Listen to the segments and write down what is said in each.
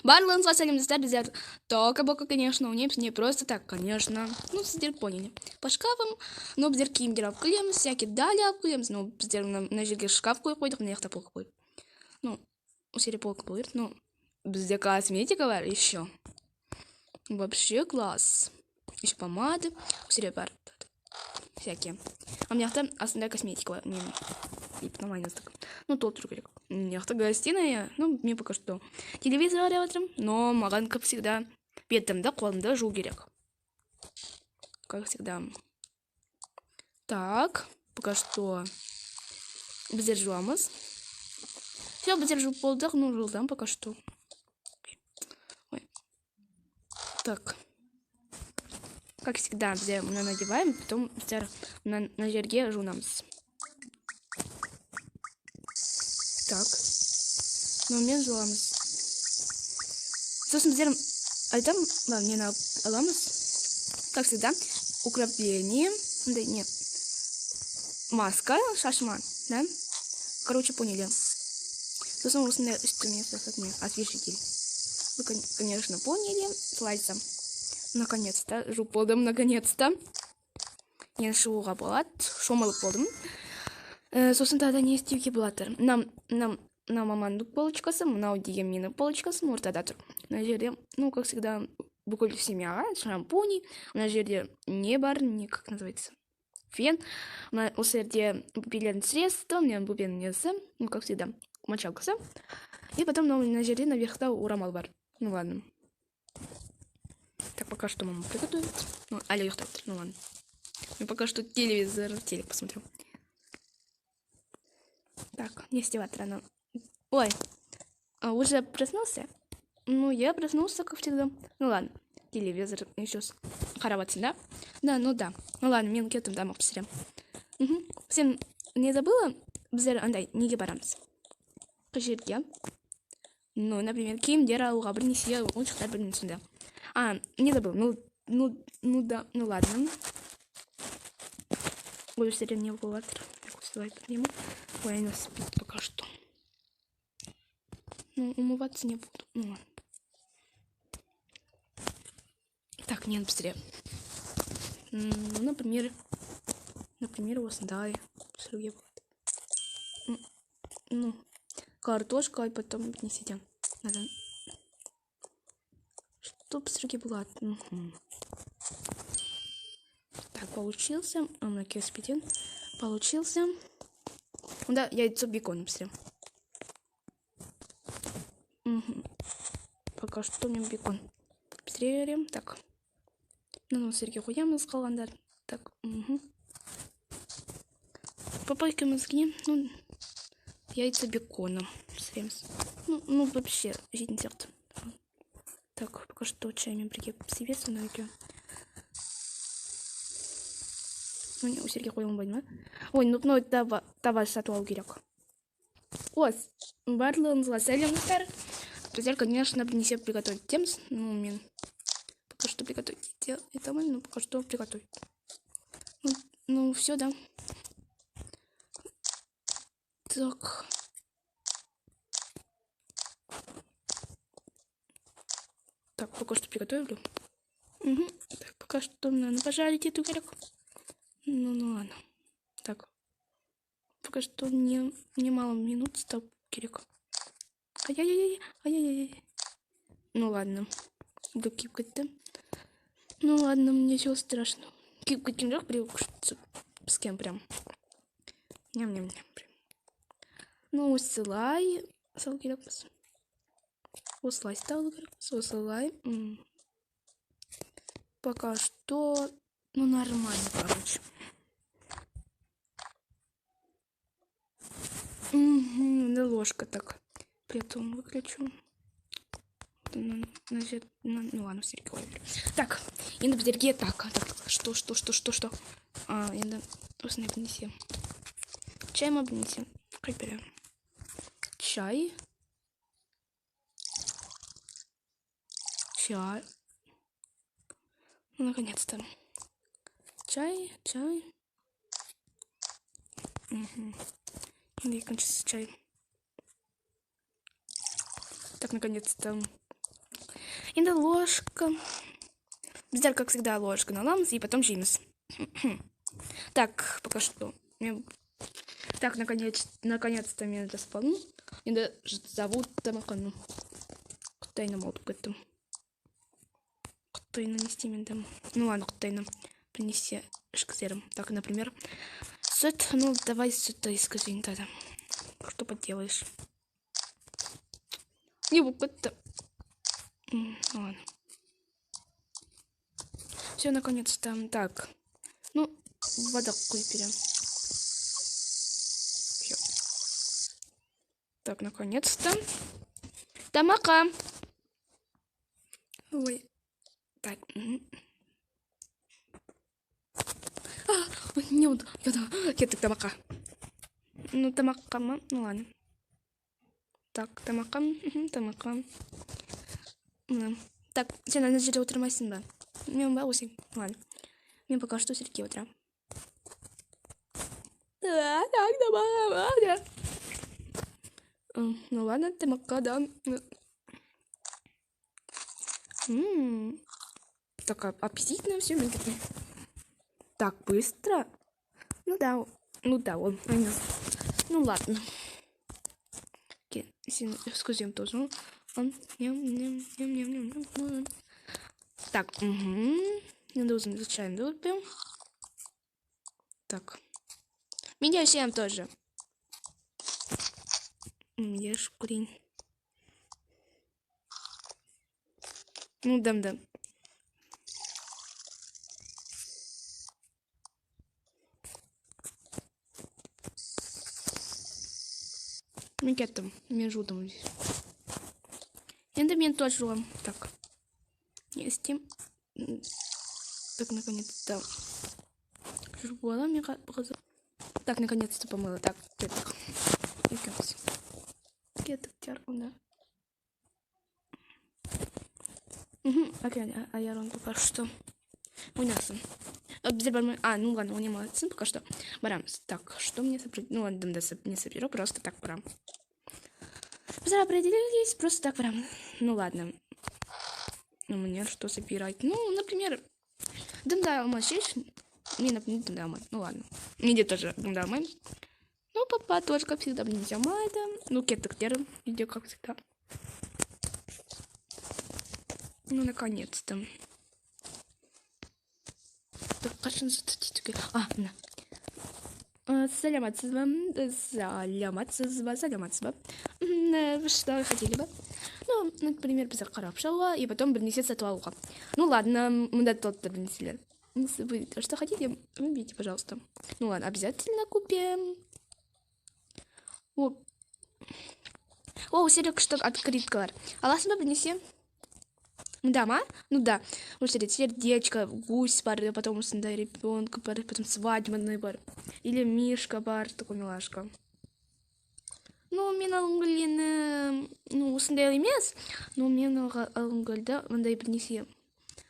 Барлығыңызға сәлемдестер, біздер тока-бока, конечно, ойнаймыз, не просто так, конечно. Ну, сіздер поняли. По шкафам, ну, біздер киімдер алып келеміз, всякие дали алып келеміз, ну, біздер мына жерге шкаф қойып қойдық, мына жақта полка қойып. Ну, осы жерде полка болу керек, ну, бізде косметика бар еще. Вообще класс. Еще помады, осы жерде бар. Всякие. А мына жақта астында косметика бар. Нормально так. Ну, толтыру керек. Мына жақта гостиная, ну, мне пока что телевизор қарап отырмын, но маған, как всегда, бетімді, қолымды жуу керек. Как всегда. Так, пока что біздер жуамыз. Все, біздер жуып болдық, ну, жылдам пока что. Ой. Так. Как всегда, біздер мұны надеваем, потом біздер на жерге жуынамыз. Так. Ну, мен жуамыз. Сосын біздер айтам, ладно, нені аламыз. Как всегда, укрепление. Да, нет. Маска, шашман, да? Короче, поняли. Сосын осындай үстіме освежитель. Вы, конечно, поняли. Слайдсам. Наконец-то. Жуып болдым, наконец-то. Мен шығуға болады. Шомылып болдым. Сосын тағы не істеуге болады. Мына мамандық полочкасы, мынау деген менің полочкасым ортада тұр. Мына жерде, ну, как всегда, бүкіл семьяға шампунь. Мына жерде не бар, не как называется, фен. Осы жерде бупилен средства, у меня бупилен несі, ну, как всегда, мочалкасы. И потом на жерде наверхта урамал бар. Ну, ладно. Так, пока что мама приготовит. Ну, Аля уйдет, ну, ладно. Я пока что телек посмотрю. Так, не стевать рано. Ой, уже проснулся? Ну, я проснулся, как всегда. Ну, ладно. Телевизор еще харабаться, да? Да, ну да. Ну, ладно, мен кетім дамы пісірем. Сен не забыла? Біздер андай, неге барамыз? Жерге. Ну, например, киімдер алуға бірнеше ойыншықтар бірнесінде. Не забыл. Ну да, ну ладно. Ой, все не было. Ой, она спит пока что. Ну, умываться не буду. Ну ладно. Так, нет, быстрее. Например, вот сандали. Ну, картошка, и потом не сидим. Надо. Чтоб сырки была. Так, получился. На кеспитин. Получился. Да, яйцо бекон быстрее. Пока что у меня бекон. Быстрее. Так. Ну, сырки хуямыз қалғандар. Так, Попайкамызге, ну, яйца беконом. Ну, вообще, жить не сияқты. Так, пока что чаймен бірге пісівесін өйке. Ну, не, у Сергей қойылмайды ма? Ой, ну, тавар сатып алу керек. Ой, барлығыңызға сәлемдер. Друзья, конечно, принесе приготовить темс. Ну, мен пока что приготовить. Это мы, ну, пока что приготовить. Ну, все, да. Так. Так, пока что приготовлю. Так, пока что надо пожарить эту горелку. Ну ладно. Так. Пока что мне мало минут стал кирик. Ай-яй-яй. Ну ладно. Буду кипкать-то. Ну ладно, мне ничего страшного. Кипкать не лег, привык с кем прям. Ням-ням-ням. Ну, усылай. Салгиракс. Услай стал. Усылай. Пока что, ну, нормально, короче. Да, ложка так. При этом выключу. Ну ладно, все рекламируем. Так, и на безерге так. Что? Я просто не принесем. Чай мы принесем. Как берем? Чай. Ну, наконец-то. Чай. И кончится чай. Так, наконец-то И на ложка. Взяли, как всегда, ложка на ламс и потом Джимс. Так, пока что. Так, наконец-то меня заспал. Меня зовут Тамакану. Кутайна мод готов. Кутайна нести мне там. Ну ладно, Кутайна. Принеси шкзером. Так, например. Сет, ну давай сюда скажи, тогда. Что поделаешь? Не это. Ну ладно. Все, наконец-то. Так. Ну, вода купили. Всё. Так, наконец-то. Тамака. Ой. Так. Нет, я так тамака. Ну, тамака, ну ладно. Так, тамака, тамака. Так, все, надо жить утро масина. Мне бабуси. Ладно. Мне пока что все-таки утро. Ну ладно, тамака, да. Так аппетитно все. Так быстро. Ну да, он. Ну ладно. Скажем тоже. Так, не должен изучаем выпьем. Так. Меня всем тоже. Ешь курень. Ну, дам. Микетом, между там здесь. Эндомент тоже. Так. Есть. Так, наконец-то. Журбуала мне показала. Так, наконец-то помыла. Так, кеток. Кеток, тярку, да. Окей, а я рон пока что. Унясом. Ну ладно, он не молодцы, пока что. Барам. Так, что мне собрать? Ну ладно, не соберу, просто так барам. Быстро определились, просто так барам. Ну ладно. Ну мне что собирать? Ну, например, дымдалма здесь. Мне, например, дымдалма. Ну ладно. Мне тоже дымдалма. Ну, папа тоже, как всегда, блин, это. Ну, кеток терм, где как всегда. Ну, наконец-то. Так, кажется, статистика. Да. Саляматсва. Что вы хотели бы? Ну, например, без карапшала, и потом принесется туалка. Ну ладно, мы до тот принесли. Вы что хотите, выберите, пожалуйста. Ну ладно, обязательно купим. О, Серег, что открыть кар. А лас мы принеси. Дома? Ну да. Вот сердечко, гусь пар, потом ребенка пар, потом свадебный пар. Или мишка пар, такой милашка. Ну, мен алынғылені, ну, осындай емес, но мен алынғылда мындай принеси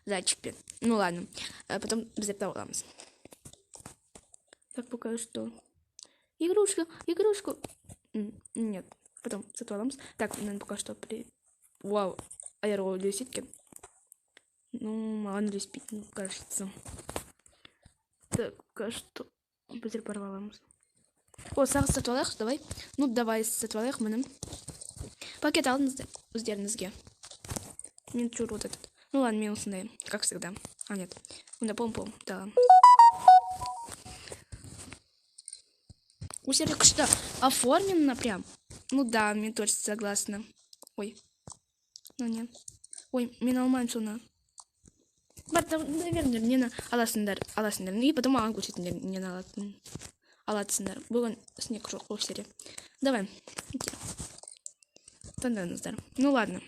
зайчикпен. Ну ладно, потом біз аламыз. Так, пока что. Игрушку. Нет, потом аламыз. Так, надо пока что Вау, аэроулеситки. Ну, мало леспить, кажется. Так, пока что. Быстро порваламыз. О, сағыз сатып алайық, давай. Ну, давай сатып алайық мұны. Пакет алдыңыздар, өздеріңізге. Мен чур вот этот. Ну ладно, мен осындай, как всегда. А, нет. Онда пом-пом, да. У Серега что, оформлено прям? Ну да, мне точно согласна. Ой. Ну нет. Ой, мен алмайм соны. Наверное, мне на аласындар. И потом маған көрсетіңдер, не на алатсыңдар. Бүгін снег жоқ ол серия. Давай. Таңдаңыздар. Ну ладно.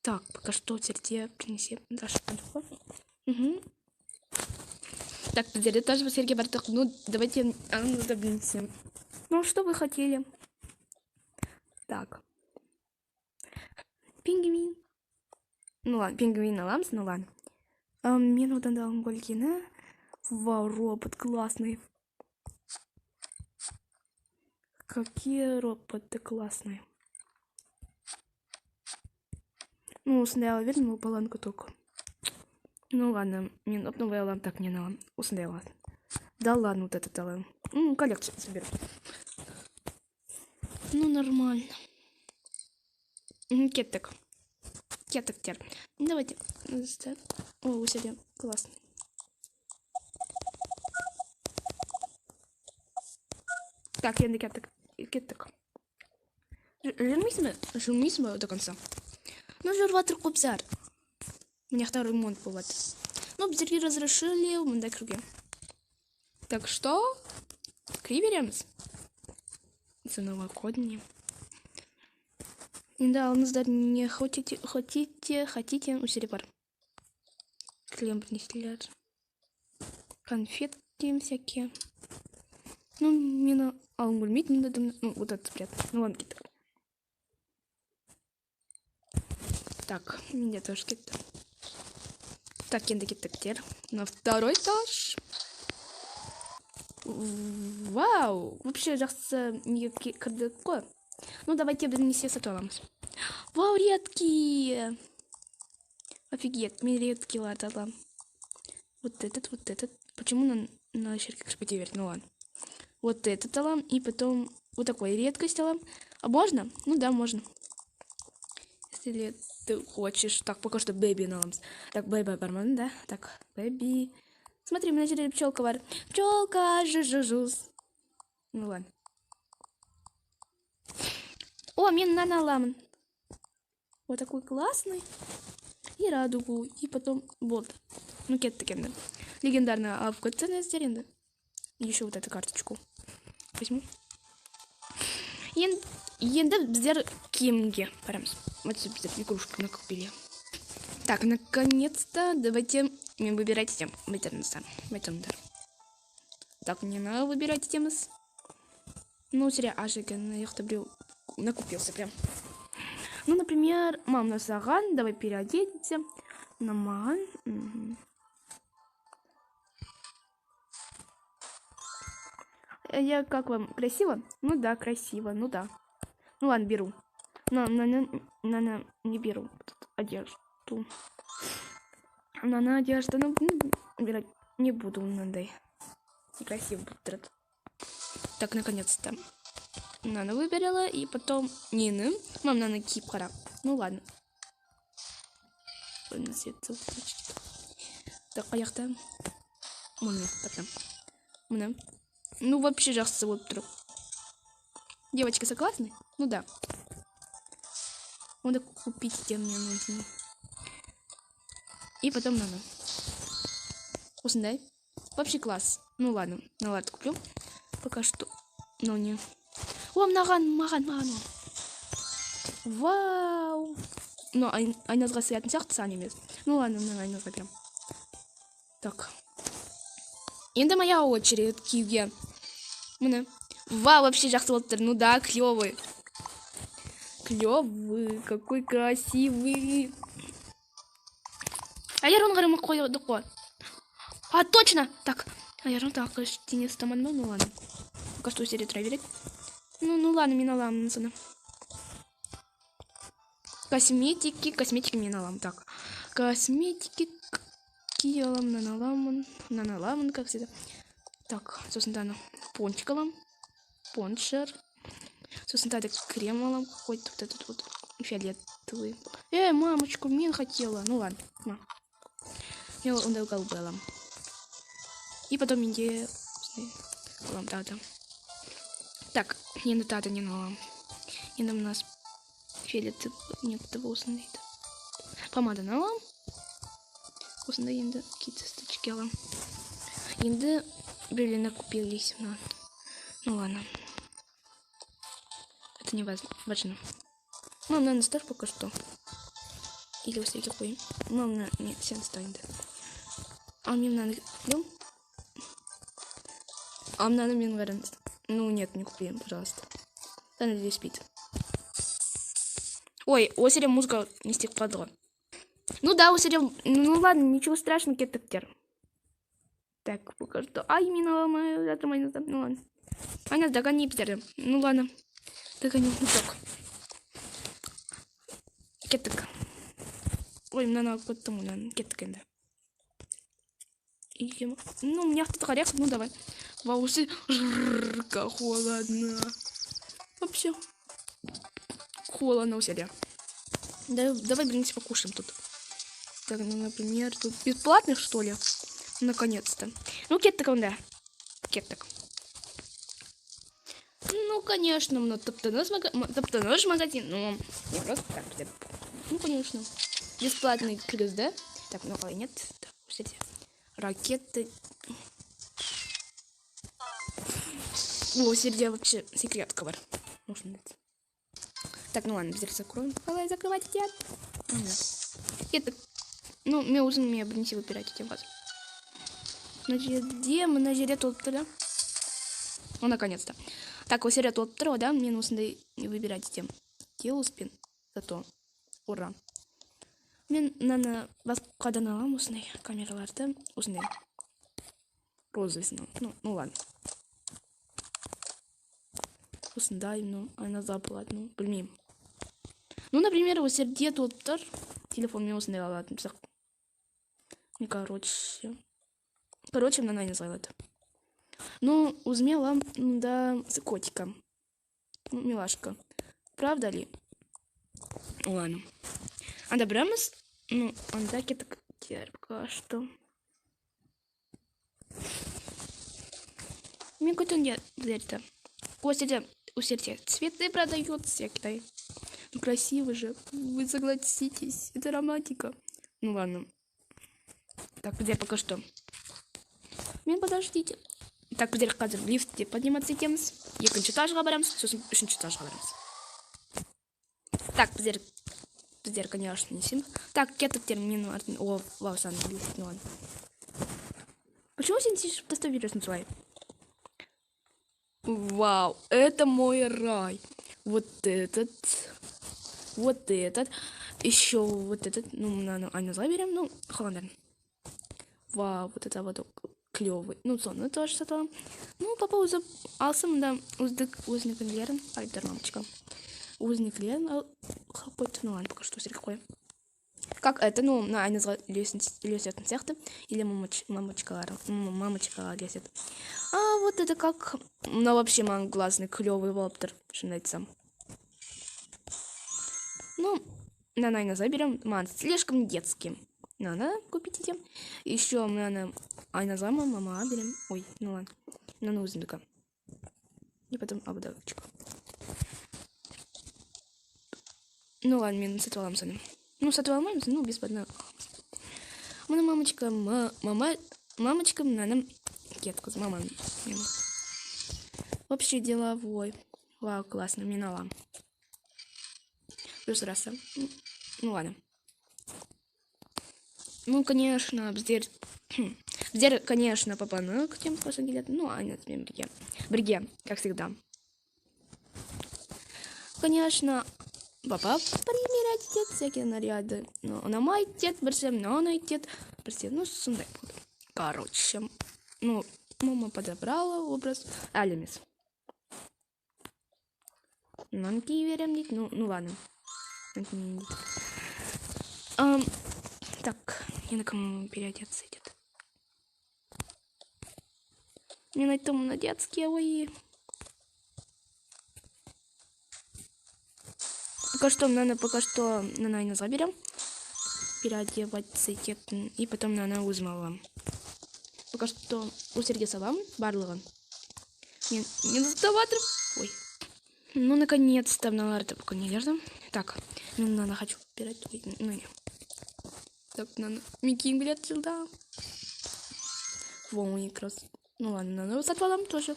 Так, пока что тебе принеси. Даша, Так, теперь тоже Сергей Барток. Ну, давайте принесем. Ну, что вы хотели? Так. Пингвин. Ну ладно, пингвин на ламс, ну ладно. Мне надо дал Гольгина. Вау, робот классный. Какие роботы классные. Ну, сняла, вернула баланку только. Ну ладно, мен новый алам так не налам. Усняла. Да ладно, вот этот алам. Коллекцию соберу. Ну, нормально. Кеттек. Кеттек тер. Давайте. О, усилие. Классно. Так, я на кеттек. Кеттек. Жмись мы до конца. Ну, журватор кубзар. У меня второй ремонт бывает. Ну, бзерги разрешили, мы дай круги. Так что? Криверемс? Это новогодние. Да, у нас даже не хотите усилий пар. Клем принесли. Конфетки всякие. Ну, мне на алгульмит не надо. Ну, вот этот спрят. Ну, ладно, кит. Так, мне тоже кит. Так, я кит на второй этаж. Вау! Вообще, жахса не кадыко. Ну, давайте донеси сатуаламыз. Вау, редкие! Офигеть, мне редкие ладно. Вот этот. Почему на щерке кшпати верь? Ну ладно. Вот этот алам, и потом вот такой редкость алам. А можно? Ну да, можно. Если ты хочешь. Так, пока что бэби наламс. Так, бэби бармен, да? Так, бэби. Смотри, мы начали пчелка вар. Пчелка, жужужус. Ну ладно. О, мен наналаман. Вот такой классный. И радугу. И потом вот. Ну, кетта. Легендарная авкацияная стеринда. Еще вот эту карточку возьму. Енді біздер кемге барамыз. Вот біздер игрушку накупили. Так, наконец-то давайте выбирать тем. Так, не надо выбирать темы. Ну, зря ажиген, я накупился прям. Ну, например, мам на саган, давай переоденемся. На ман. Угу. Я как вам? Красиво? Ну да, красиво, ну да. Ну ладно, беру. Не беру одежду. На одежду, ну, убирать не буду, надо. Некрасиво будет. Так, наконец-то. Нана выбирала, и потом Нины. Мам, Нана кипхара. Ну ладно. Так, аяқта. Мына. Ну, вообще жақсы болып тұр. Девочки согласны? Ну да. Надо купить, где мне нужно. И потом Нана. Осындай. Вообще класс. Ну ладно, куплю. Пока что. Ну не. О, маған. Вау. Ну, айназға сиятын сияқты сан емес. Ну ладно, айназға прям. Так. Енді моя очередь киюге. Мына. Вау, вообще жақсы болып тұр. Ну да, клёвый. Клёвый, какой красивый. Аярон ғарымы қойдық қой. А, точно! Так, аярон так, ештеңе стаман, ну ладно. Пока что серию проверить. Ну ладно, миналам. Косметики миналам. Так, косметики киялам, наналаман, как всегда. Так, собственно, пончикалам, пончер. Собственно, кремалам какой-то вот этот вот фиолетовый. Мамочку, мин хотела. Ну ладно, мам. Я удалгал белым. И потом мне да. Так, не на тата не налам. И нам у нас фиолетовый некоторого узнает. Помада налам. Узнает енді какие-то стычки алам. Енді бриллианты накупились. Ну ладно. Это не важно. Мам, наверное, ставь пока что. Или вот всяких хуй. Мам, нет, все станет. А мне надо... А мне надо мингарен. Ну нет, не купи, пожалуйста. Да, надеюсь, спит. Ой, у Осиря музыка не стихпадла. Ну да, Осиря... Ну ладно, ничего страшного, кеттер. Так, пока что... Ай, минала моя... Завтра моя... Ну ладно. Аня, догони, Питер. Ну ладно. Догони, ну так. Кеттек. Ой, наверное, потому, наверное, кеткенда. Ну, у меня кто-то горях, ну давай. Вау, жарко, холодно. Вообще холодно у себя. Давай, блин, покушаем тут. Так, ну, например, тут бесплатных, что ли? Наконец-то. Ну, кеток, да. Кеток. Ну, конечно, ну, наш магазин. Ну, не просто так. Ну, конечно. Бесплатный плюс, да? Так, ну, ой, нет. Так, кстати, ракеты. О, сердце вообще секрет ковар. Можно дать. Так, ну ладно, быстро закроем. Давай закрывать тебя. Это, ну, мне уже мне принести выбирать эти вас. Значит, где мы на зере тут, да? Ну, наконец-то. Так, вот серия тут, да? Мне нужно выбирать тем. Телспин. Зато. Ура. Мен нана басқадан аламын осындай камераларды, осындай розовый, ну ладно. Осындай, ну, она забыла, ну, білмеймін. Ну, например, вот серде топтар, телефон мен осындай алатын болсақ. Ну, короче, мынаны не зайлады. Ну, өзіме алам, да, с котиком. Ну, милашка. Правда ли? Ладно. Анда бірамыз, ну, анда кетік пока что. Мен көтін дерді. У сердца цветы продаются, Китай. Ну, красиво же. Вы согласитесь. Это романтика. Ну, ладно. Так, где пока что? Мен подождите. Так, где қазір лифтте подниматься етеміз. Екінші этажға барамыз, сосын үшінші этажға барамыз. Так, біздер, конечно, несем. Так, кеттіктер мен артын. О, вау, сан лифт, ну ладно. Почему сен сишь доставишь на свой? Вау, это мой рай. Вот этот. Еще вот этот. Ну, Аню заберем. Ну, холодно. Вау, вот это вот клевый. Ну, сон, тоже что-то. Ну, по поводу алсам, да, узник лерн. Ай, да, мамочка. Узник лерн. Ну, ладно, пока что все какое. Как это, ну, на Аню лезет на сехты. Или мамочка лезет. А вот это как... Ну, вообще, ман глазный, клевый воптер. Шинается. Ну, на заберем. Ман слишком детский. Надо купить эти. Еще надо... Айна зама, мама берем. Ой, ну ладно. На узника. И потом обдавочка. Ну ладно, мне с этого ламсаном. Ну, с этого ламсаном, ну, бесплатно. Моя мамочка, мамочка, надо... Кетку с мамой. Вообще деловой. Вау, классно, минала. Плюс раса. Ну ладно. Ну, конечно, бздер, конечно, попану к тем посадили. Ну, а нет, бриге, как всегда. Конечно, папа примерять дед всякие наряды. Но на мой дед, но на дед, ну, сундай. Короче, ну, мама подобрала образ Алимис. Нанки верим, ну ладно. Так, я на кому переодеться идет. Мне на том на детские, ой. Пока что на заберем. Переодеваться идет. И потом на узмала. Пока что у Сергея Салам барлова. Не доставатор. Ой. Ну, наконец-то на это пока не лежно. Так, ну, надо хочу убирать. Ну, не. Так, надо. Микки, блядь, сюда. Вон, как раз. Ну, ладно, надо с отвалом тоже.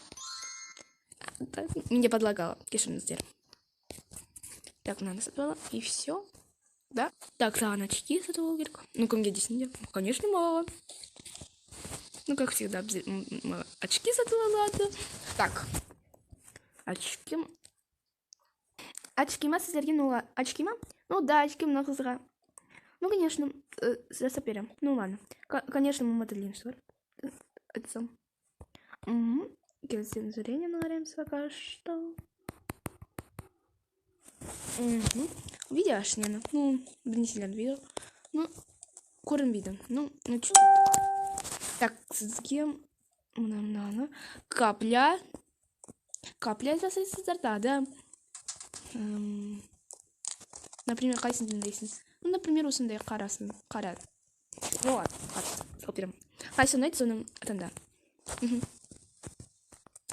Так, мне подлагало. Кишин сделал. Так, надо с отвала. И все. Да? Так, да, очки с этого гирка. Ну, ко мне 10. Конечно, мало. Ну, как всегда, очки с этого, ладно. Так. Очки. Очки масса зарянула. Очки ма? Ну да, очки много зра. Ну, конечно, соперем. Ну, ладно. Конечно, мы моделим, что это сам. Угу. Зрение нагораемся пока что. Угу. Видишь, наверное. Ну, не сильно видел. Ну, көрінбейді. Ну, чуть-чуть. Так, сізге мына капля жасайсыздар да. Например, қайсын таңдайсыз? Ну, например, осындай қарасын. Қара. Ну, ладно, салып беремін. Қайсы ұнайды, соны таңда.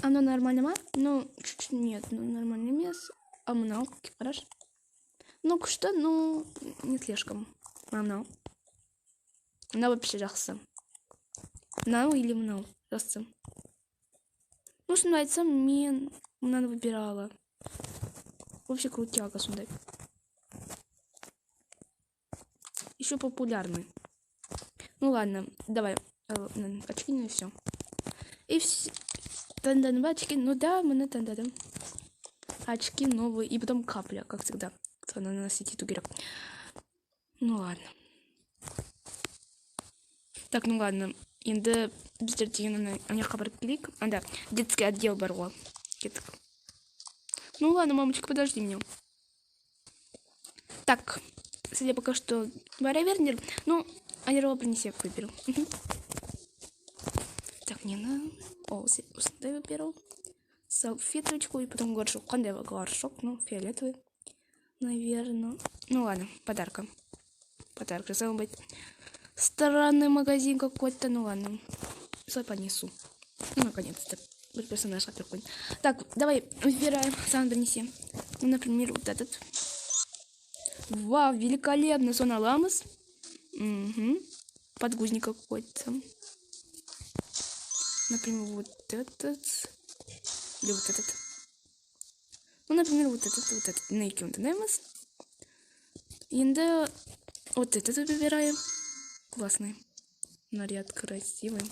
Оно нормально ма? Ну, чуть-чуть нет, ну, нормально емес. А мынау, қараш. Ну, күшті, ну, не слишком. Мынау. Мынау вообще жақсы. Мынау или мынау жақсы. Ну, шынымды айтсам, мен мынаны выбирала. Вообще крутяга сондай. Еще популярный. Ну ладно, давай. Очки, ну и все. И все. Тандан очки. Ну да, мы тандадам. Очки новые. И потом капля, как всегда. Кто наносить итогерок. Ну ладно. Так, ну ладно. Енді біздер деген аяққа барып келейік. Анда детский отдел бар ғой. Кеттік. Ну ладно, мамочка, подожди меня. Так, если пока что бара вернер. Ну, аэрола принеси, я выберу. Так, не надо. О, осындай выберу. Салфеточку и потом горшок. Қандай горшок? Ну, фиолетовый. Наверное. Ну ладно, подарка. Подарок. Жасал быть. Странный магазин какой-то. Ну ладно. Свой понесу. Ну, наконец-то. Персонаж прикольный. Так, давай выбираем. Сам принеси. Ну, например, вот этот. Вау, великолепно. Сон Аламус. Угу. Подгузник какой-то. Например, вот этот. Или вот этот. Ну, например, вот этот. Нейкион Тенемас. Инда. Вот этот выбираем. Классный. Наряд красивый.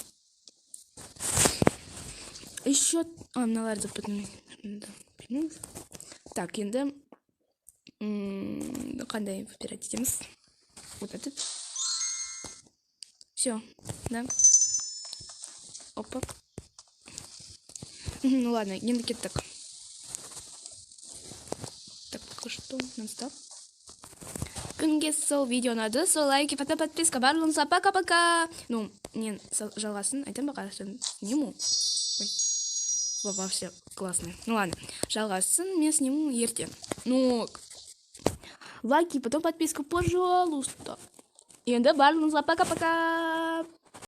Еще... А, на ларду потом... Так, енді... Қандай выбирать етеміз? Вот этот. Все, да? Опа. Ну ладно, енді кеттік. Так, пока что, нон-стоп. Күнге сол видео ұнады, сол лайки, подписка барлығыңызға пока-пока. Ну, мен жалғасын айтам ба, қарасын сниму. Ой, вообще классный. Ну ладно, жалғасын мен сниму ертең. Ну, лайки, потом подписка, пожалуйста. Енді барлығыңызға пока-пока.